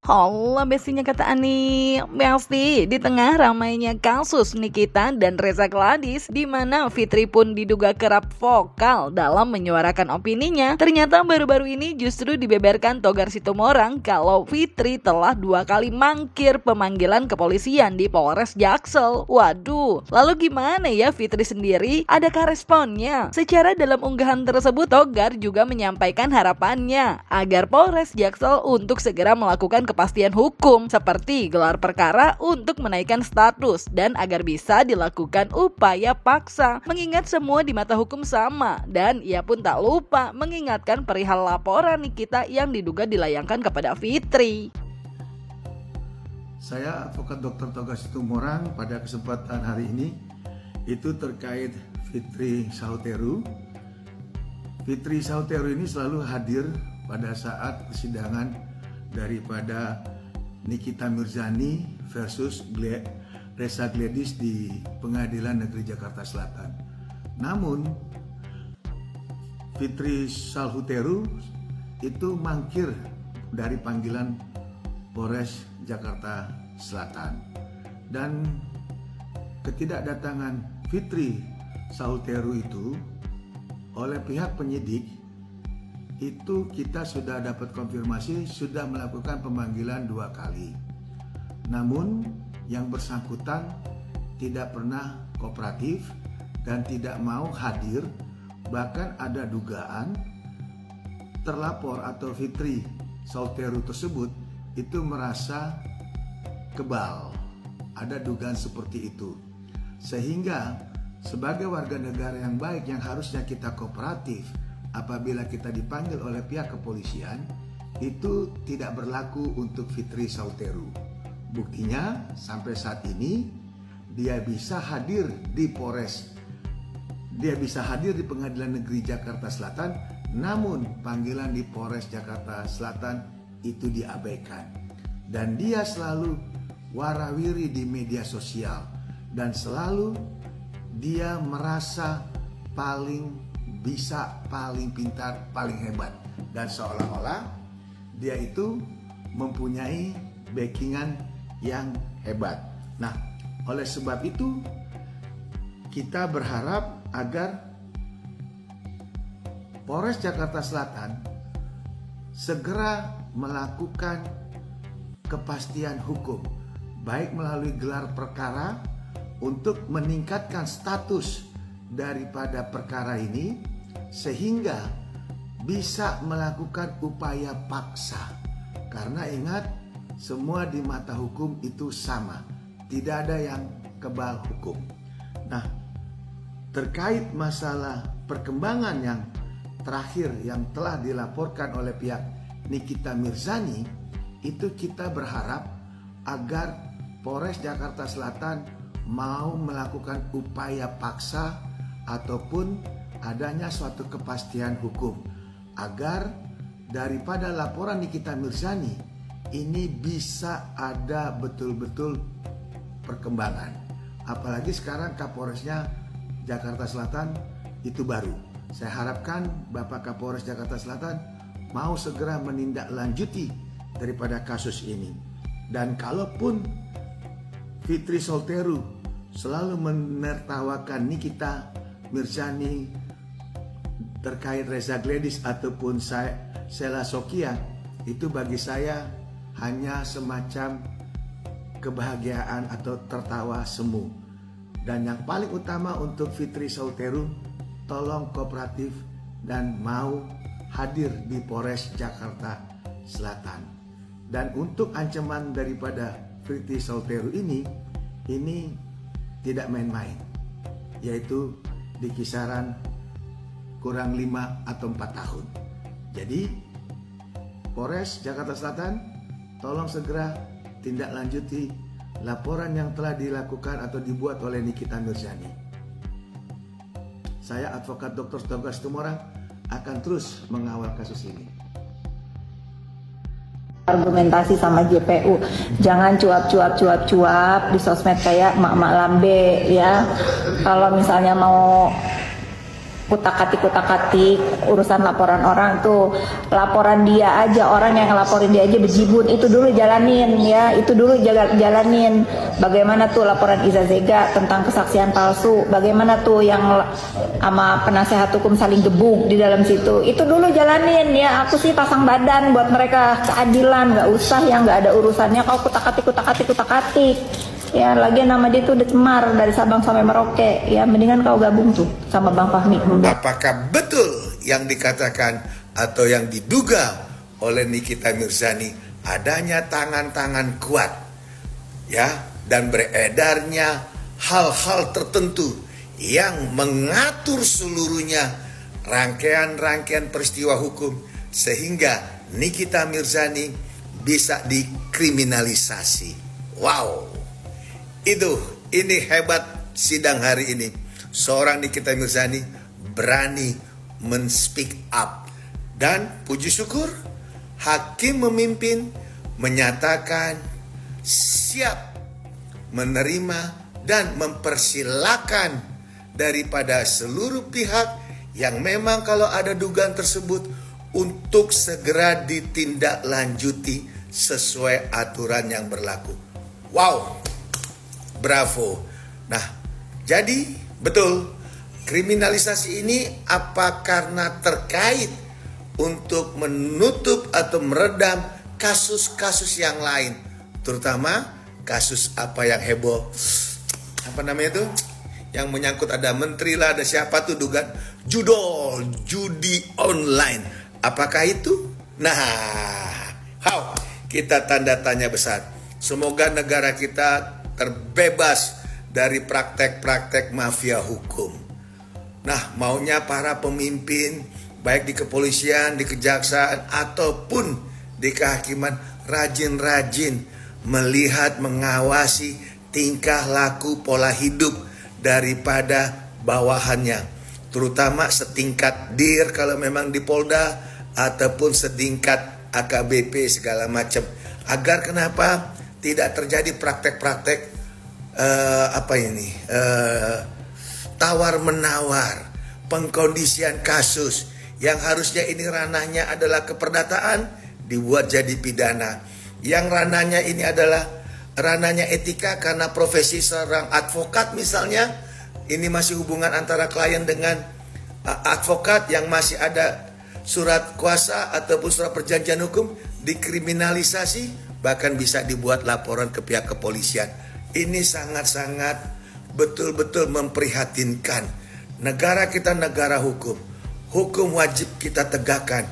Hola bestinya kata Ani. Besti, di tengah ramainya kasus Nikita dan Reza Gladys, di mana Fitri pun diduga kerap vokal dalam menyuarakan opininya, ternyata baru-baru ini justru dibeberkan Togar Situmorang kalau Fitri telah 2 kali mangkir pemanggilan kepolisian di Polres Jaksel. Waduh, lalu gimana ya Fitri sendiri? Adakah responnya? Secara dalam unggahan tersebut, Togar juga menyampaikan harapannya agar Polres Jaksel untuk segera melakukan kepastian hukum seperti gelar perkara untuk menaikkan status dan agar bisa dilakukan upaya paksa mengingat semua di mata hukum sama, dan ia pun tak lupa mengingatkan perihal laporan Nikita yang diduga dilayangkan kepada Fitri. Saya advokat Dr. Togar Situmorang pada kesempatan hari ini itu terkait Fitri Sauteru. Fitri Sauteru ini selalu hadir pada saat persidangan daripada Nikita Mirzani versus Reza Gladys di Pengadilan Negeri Jakarta Selatan. Namun Fitri Sauteru itu mangkir dari panggilan Polres Jakarta Selatan, dan ketidakdatangan Fitri Sauteru itu oleh pihak penyidik itu kita sudah dapat konfirmasi sudah melakukan pemanggilan 2 kali. Namun yang bersangkutan tidak pernah kooperatif dan tidak mau hadir. Bahkan ada dugaan terlapor atau Fitri Sauteru tersebut itu merasa kebal. Ada dugaan seperti itu. Sehingga sebagai warga negara yang baik yang harusnya kita kooperatif, apabila kita dipanggil oleh pihak kepolisian, itu tidak berlaku untuk Fitri Sauteru. Buktinya sampai saat ini dia bisa hadir di Polres, dia bisa hadir di Pengadilan Negeri Jakarta Selatan, namun panggilan di Polres Jakarta Selatan itu diabaikan. Dan dia selalu warawiri di media sosial dan selalu dia merasa paling bisa, paling pintar, paling hebat, dan seolah-olah dia itu mempunyai backingan yang hebat. Nah, oleh sebab itu kita berharap agar Polres Jakarta Selatan segera melakukan kepastian hukum, baik melalui gelar perkara untuk meningkatkan status daripada perkara ini, sehingga bisa melakukan upaya paksa. Karena ingat, semua di mata hukum itu sama, tidak ada yang kebal hukum. Nah, terkait masalah perkembangan yang terakhir yang telah dilaporkan oleh pihak Nikita Mirzani, itu kita berharap agar Polres Jakarta Selatan mau melakukan upaya paksa ataupun adanya suatu kepastian hukum agar daripada laporan Nikita Mirzani ini bisa ada betul-betul perkembangan. Apalagi sekarang Kapolresnya Jakarta Selatan itu baru. Saya harapkan Bapak Kapolres Jakarta Selatan mau segera menindaklanjuti daripada kasus ini. Dan kalaupun Fitri Sauteru selalu menertawakan Nikita Mirzani terkait Reza Gladys ataupun Sheila Sokya, itu bagi saya hanya semacam kebahagiaan atau tertawa semu. Dan yang paling utama untuk Fitri Sauteru, tolong kooperatif dan mau hadir di Polres Jakarta Selatan. Dan untuk ancaman daripada Fitri Sauteru ini tidak main-main, yaitu di kisaran kurang 5 atau 4 tahun. Jadi Polres Jakarta Selatan tolong segera tindak lanjuti laporan yang telah dilakukan atau dibuat oleh Nikita Mirzani. Saya advokat Dr. Togar Situmorang akan terus mengawal kasus ini. Argumentasi sama JPU, jangan cuap di sosmed kayak mak-mak lambe ya. Kalau misalnya mau kutak-katik urusan laporan orang tuh, laporan dia aja, orang yang ngelaporin dia aja bejibun, itu dulu jalanin ya, itu dulu jalanin. Bagaimana tuh laporan Iza Zega tentang kesaksian palsu, bagaimana tuh yang sama penasehat hukum saling gebuk di dalam situ, itu dulu jalanin ya. Aku sih pasang badan buat mereka keadilan, nggak usah yang nggak ada urusannya kau kutak-katik ya. Lagian nama dia tuh udah cemar dari Sabang sampai Merauke ya, mendingan kau gabung tuh sama Bang Fahmi. Apakah betul yang dikatakan atau yang diduga oleh Nikita Mirzani adanya tangan-tangan kuat ya, dan beredarnya hal-hal tertentu yang mengatur seluruhnya rangkaian-rangkaian peristiwa hukum sehingga Nikita Mirzani bisa dikriminalisasi. Wow, ini hebat sidang hari ini. Seorang Nikita Mirzani berani men-speak up. Dan puji syukur, hakim memimpin menyatakan siap menerima dan mempersilakan daripada seluruh pihak yang memang kalau ada dugaan tersebut untuk segera ditindaklanjuti sesuai aturan yang berlaku. Wow, bravo. Nah, jadi betul, kriminalisasi ini apa karena terkait untuk menutup atau meredam kasus-kasus yang lain, terutama kasus apa yang heboh, apa namanya itu, yang menyangkut ada menteri lah, ada siapa tuh dugaan judi online. Apakah itu? Nah, kita tanda tanya besar. Semoga negara kita terbebas dari praktek-praktek mafia hukum. Nah, maunya para pemimpin baik di kepolisian, di kejaksaan ataupun di kehakiman rajin-rajin melihat, mengawasi tingkah laku pola hidup daripada bawahannya, terutama setingkat dir kalau memang di Polda ataupun setingkat AKBP segala macam, agar kenapa tidak terjadi praktek-praktek tawar menawar, pengkondisian kasus yang harusnya ini ranahnya adalah keperdataan dibuat jadi pidana, yang ranahnya ini adalah ranahnya etika karena profesi seorang advokat misalnya, ini masih hubungan antara klien dengan advokat yang masih ada surat kuasa ataupun surat perjanjian hukum, dikriminalisasi, bahkan bisa dibuat laporan ke pihak kepolisian. Ini sangat-sangat betul-betul memprihatinkan. Negara kita negara hukum. Hukum wajib kita tegakkan.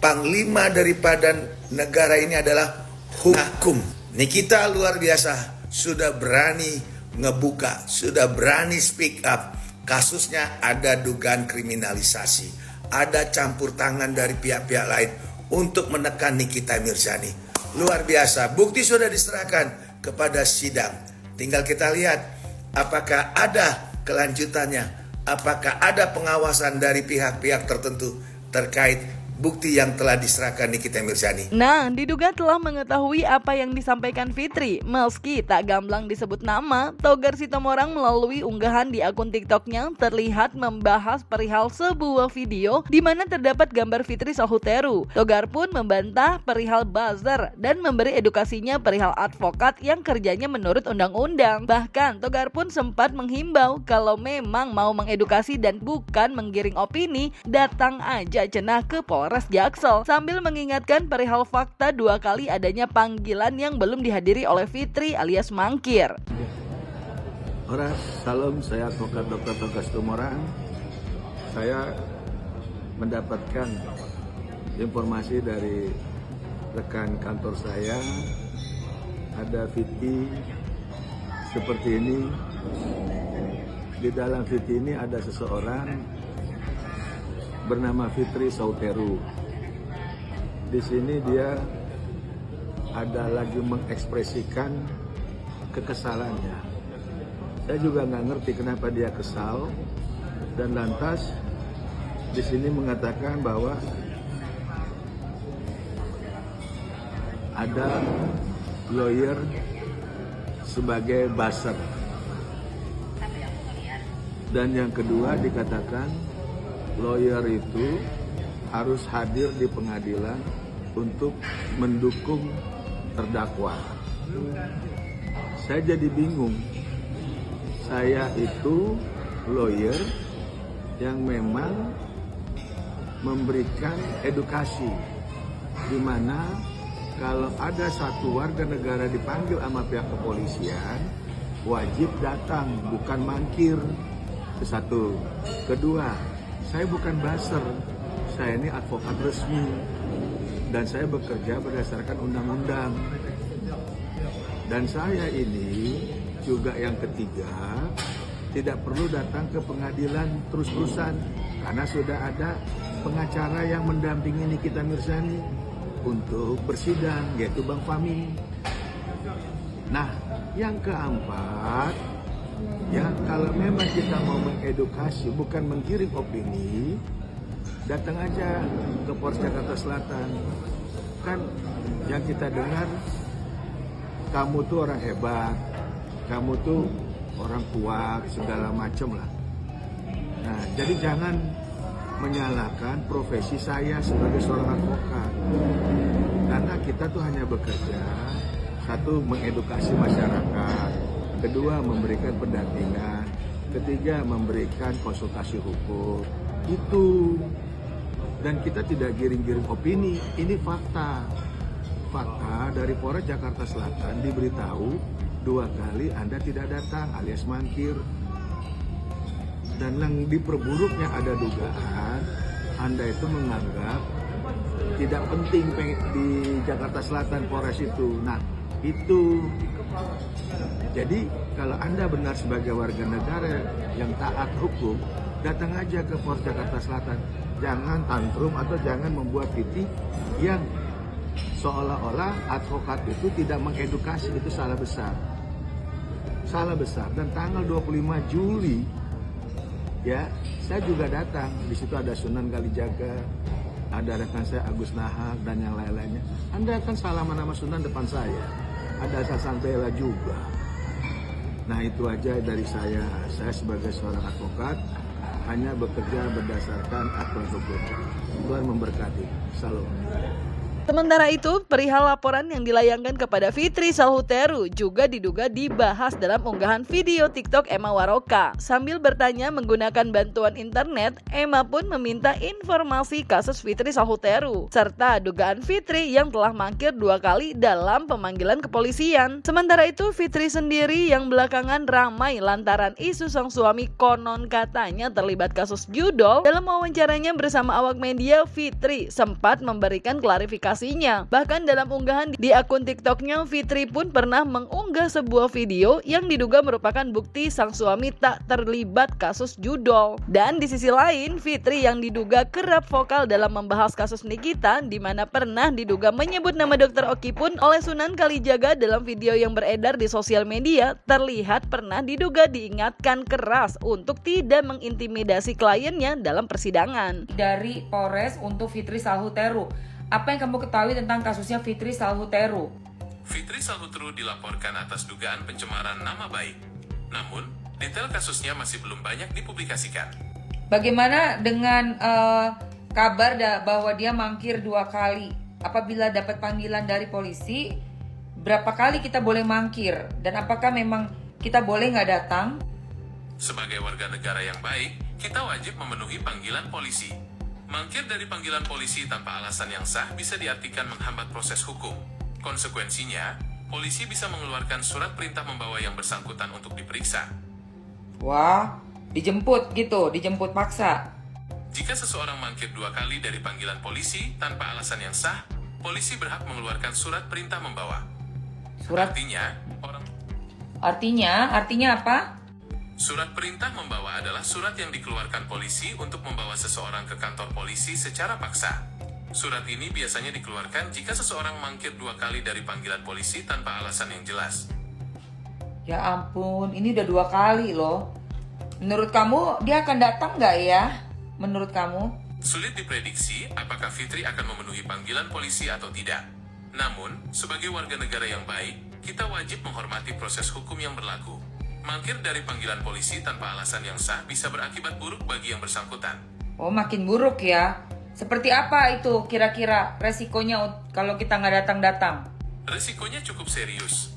Panglima daripada negara ini adalah hukum. Nikita luar biasa, sudah berani ngebuka, sudah berani speak up. Kasusnya ada dugaan kriminalisasi, ada campur tangan dari pihak-pihak lain untuk menekan Nikita Mirzani. Luar biasa, bukti sudah diserahkan kepada sidang. Tinggal kita lihat apakah ada kelanjutannya, apakah ada pengawasan dari pihak-pihak tertentu terkait bukti yang telah diserahkan Nikita Mirzani. Nah, diduga telah mengetahui apa yang disampaikan Fitri. Meski tak gamblang disebut nama, Togar Sitomorang melalui unggahan di akun TikToknya terlihat membahas perihal sebuah video di mana terdapat gambar Fitri Sahuteru. Togar pun membantah perihal buzzer dan memberi edukasinya perihal advokat yang kerjanya menurut undang-undang. Bahkan Togar pun sempat menghimbau kalau memang mau mengedukasi dan bukan menggiring opini, datang aja cenah ke Polres Jaksel, sambil mengingatkan perihal fakta 2 kali adanya panggilan yang belum dihadiri oleh Fitri alias Mangkir. Horas, salam, saya advokat Dr. Togar Sitomorang. Saya mendapatkan informasi dari rekan kantor saya, ada Fitri seperti ini. Di dalam Fitri ini ada seseorang bernama Fitri Sahuteru. Di sini dia ada lagi mengekspresikan kekesalannya. Saya juga nggak ngerti kenapa dia kesal, dan lantas di sini mengatakan bahwa ada lawyer sebagai buzzer. Dan yang kedua dikatakan lawyer itu harus hadir di pengadilan untuk mendukung terdakwa. Saya jadi bingung. Saya itu lawyer yang memang memberikan edukasi, di mana kalau ada satu warga negara dipanggil sama pihak kepolisian, wajib datang, bukan mangkir. Itu satu. Kedua, saya bukan buzzer, saya ini advokat resmi, dan saya bekerja berdasarkan undang-undang. Dan saya ini juga yang ketiga, tidak perlu datang ke pengadilan terus-terusan, karena sudah ada pengacara yang mendampingi Nikita Mirzani untuk bersidang, yaitu Bang Fahmi. Nah, yang keempat, ya kalau memang kita mau mengedukasi, bukan menggiring opini, datang aja ke Polres Jakarta Selatan. Kan yang kita dengar, kamu tuh orang hebat, kamu tuh orang kuat, segala macam lah. Nah, jadi jangan menyalahkan profesi saya sebagai seorang advokat. Karena kita tuh hanya bekerja, satu, mengedukasi masyarakat, kedua, memberikan pendampingan, ketiga, memberikan konsultasi hukum. Itu. Dan kita tidak giring-giring opini, ini fakta. Fakta dari Polres Jakarta Selatan diberitahu 2 kali Anda tidak datang alias mangkir. Dan yang diperburuknya ada dugaan Anda itu menganggap tidak penting di Jakarta Selatan Polres itu. Nah, itu. Jadi kalau Anda benar sebagai warga negara yang taat hukum, datang aja ke Polres Jakarta Selatan. Jangan tantrum atau jangan membuat titik yang seolah-olah advokat itu tidak mengedukasi. Itu salah besar. Salah besar. Dan tanggal 25 Juli ya, saya juga datang. Di situ ada Sunan Kalijaga, ada rekan saya Agus Nahak dan yang lain-lainnya. Anda kan salaman nama Sunan depan saya. Ada Sasan Bela juga. Nah, itu aja dari saya. Saya sebagai seorang advokat hanya bekerja berdasarkan aturan hukum. Tuhan memberkati. Salam. Sementara itu, perihal laporan yang dilayangkan kepada Fitri Salhuteru juga diduga dibahas dalam unggahan video TikTok Emma Waroka. Sambil bertanya menggunakan bantuan internet, Emma pun meminta informasi kasus Fitri Salhuteru, serta dugaan Fitri yang telah mangkir 2 kali dalam pemanggilan kepolisian. Sementara itu, Fitri sendiri yang belakangan ramai lantaran isu sang suami konon katanya terlibat kasus judol. Dalam wawancaranya bersama awak media, Fitri sempat memberikan klarifikasi. Bahkan dalam unggahan di akun TikToknya, Fitri pun pernah mengunggah sebuah video yang diduga merupakan bukti sang suami tak terlibat kasus judol. Dan di sisi lain, Fitri yang diduga kerap vokal dalam membahas kasus Nikita, di mana pernah diduga menyebut nama Dr. Oki pun oleh Sunan Kalijaga dalam video yang beredar di sosial media, terlihat pernah diduga diingatkan keras untuk tidak mengintimidasi kliennya dalam persidangan. Dari Polres untuk Fitri Salhuteru, apa yang kamu ketahui tentang kasusnya Fitri Salhuteru? Fitri Salhuteru dilaporkan atas dugaan pencemaran nama baik. Namun, detail kasusnya masih belum banyak dipublikasikan. Bagaimana dengan kabar bahwa dia mangkir 2 kali? Apabila dapat panggilan dari polisi, berapa kali kita boleh mangkir? Dan apakah memang kita boleh nggak datang? Sebagai warga negara yang baik, kita wajib memenuhi panggilan polisi. Mangkir dari panggilan polisi tanpa alasan yang sah bisa diartikan menghambat proses hukum. Konsekuensinya, polisi bisa mengeluarkan surat perintah membawa yang bersangkutan untuk diperiksa. Wah, dijemput gitu, dijemput paksa. Jika seseorang mangkir 2 kali dari panggilan polisi tanpa alasan yang sah, polisi berhak mengeluarkan surat perintah membawa. Artinya apa? Surat perintah membawa adalah surat yang dikeluarkan polisi untuk membawa seseorang ke kantor polisi secara paksa. Surat ini biasanya dikeluarkan jika seseorang mangkir 2 kali dari panggilan polisi tanpa alasan yang jelas. Ya ampun, ini udah 2 kali loh. Menurut kamu dia akan datang nggak ya? Menurut kamu? Sulit diprediksi apakah Fitri akan memenuhi panggilan polisi atau tidak. Namun, sebagai warga negara yang baik, kita wajib menghormati proses hukum yang berlaku. Mangkir dari panggilan polisi tanpa alasan yang sah bisa berakibat buruk bagi yang bersangkutan. Oh, makin buruk ya. Seperti apa itu kira-kira resikonya kalau kita nggak datang-datang? Risikonya cukup serius.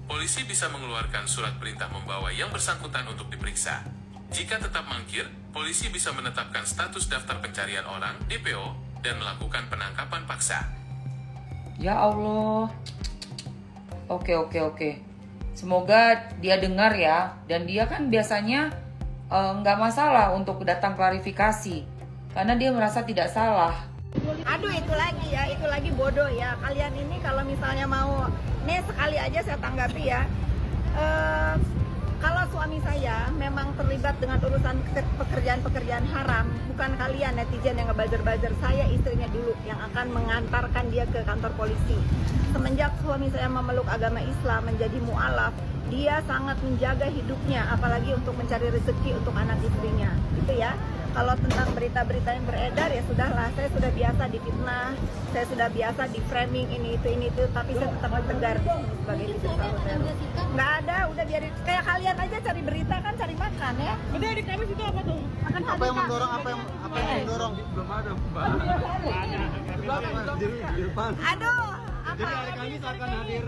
Polisi bisa mengeluarkan surat perintah membawa yang bersangkutan untuk diperiksa. Jika tetap mangkir, polisi bisa menetapkan status daftar pencarian orang (DPO) dan melakukan penangkapan paksa. Ya Allah. Oke. Semoga dia dengar ya. Dan dia kan biasanya nggak masalah untuk datang klarifikasi. Karena dia merasa tidak salah. Aduh, itu lagi bodoh ya. Kalian ini kalau misalnya mau, nih sekali aja saya tanggapi ya. Kalau suami saya memang terlibat dengan urusan pekerjaan-pekerjaan haram, bukan kalian netizen yang ngebuzzer-buzzer, saya istrinya dulu yang akan mengantarkan dia ke kantor polisi. Semenjak suami saya memeluk agama Islam menjadi mu'alaf, dia sangat menjaga hidupnya, apalagi untuk mencari rezeki untuk anak istrinya, gitu ya. Kalau tentang berita-berita yang beredar ya sudahlah, saya sudah biasa difitnah, saya sudah biasa di framing ini itu, tapi saya tetap tegar sebagai istri Sautero. Nggak ada, udah biarin, kayak kalian aja cari berita kan cari makan ya. Udah di Kamis itu apa tuh? Akan Apa yang mendorong? Belum ada, Mbak. Aduh, apa? Jadi hari Kamis akan hadir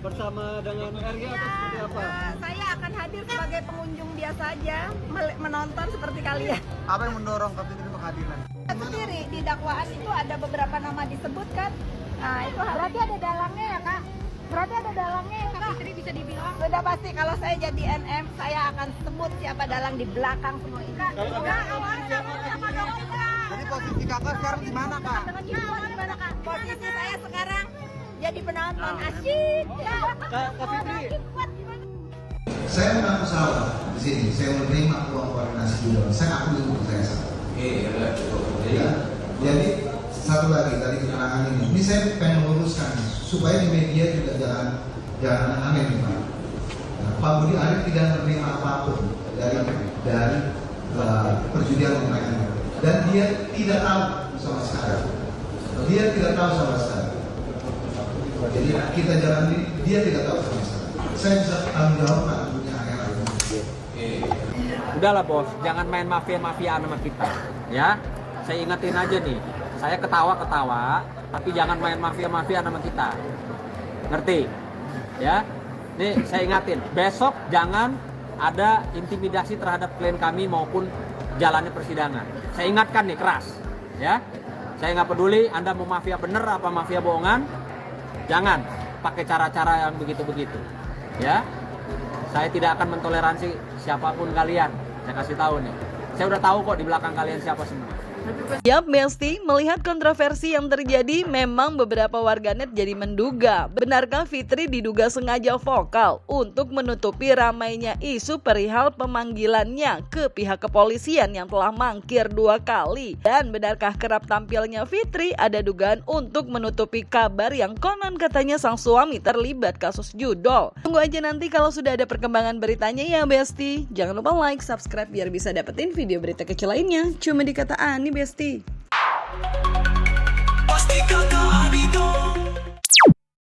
bersama dengan RG atau seperti apa? Saya akan hadir sebagai pengunjung biasa aja, menonton seperti kalian. Apa yang mendorong Kak Fitri untuk hadir? Sendiri di dakwaan itu ada beberapa nama disebutkan. Nah, itu berarti ada dalangnya ya, Kak? Berarti ada dalangnya ya, Kak? Fitri bisa dibilang. Sudah pasti kalau saya jadi NM, saya akan sebut siapa dalang di belakang semua ini. Jadi posisi kakak sekarang di mana, Kak? Posisi saya sekarang jadi penonton asyik. Kak Fitri. Saya mengaku salah di sini. Saya menerima uang koordinasi juga. Saya akui untuk saya salah. Ya. Jadi satu lagi tadi keterangan ini saya pengen meluruskan supaya di media juga jangan aneh nih Pak. Nah, Pak Budi Arif tidak menerima apapun dari perjudian online dan dia tidak tahu sama sekali. Jadi kita jalani, dia tidak tahu sama sekali. Saya bisa tanggung jawab Pak punya akhirat. Udahlah bos, jangan main mafia-mafiaan sama kita, ya. Saya ingetin aja nih, saya ketawa-ketawa, tapi jangan main mafia-mafiaan sama kita. Ngerti? Ya. Nih saya ingatin, besok jangan ada intimidasi terhadap klien kami maupun jalannya persidangan. Saya ingatkan nih keras, ya. Saya nggak peduli Anda mau mafia bener apa mafia bohongan, jangan pakai cara-cara yang begitu-begitu, ya. Saya tidak akan mentoleransi siapapun kalian. Saya kasih tahu nih. Saya udah tahu kok di belakang kalian siapa semua. Yap, Besti, melihat kontroversi yang terjadi, memang beberapa warganet jadi menduga, benarkah Fitri diduga sengaja vokal untuk menutupi ramainya isu perihal pemanggilannya ke pihak kepolisian yang telah mangkir 2 kali? Dan benarkah kerap tampilnya Fitri ada dugaan untuk menutupi kabar yang konon katanya sang suami terlibat kasus judol? Tunggu aja nanti kalau sudah ada perkembangan beritanya ya, Besti. Jangan lupa like, subscribe biar bisa dapetin video berita kecil lainnya. Cuma di Kata Ani, Besti. Pasti kata Ani dong.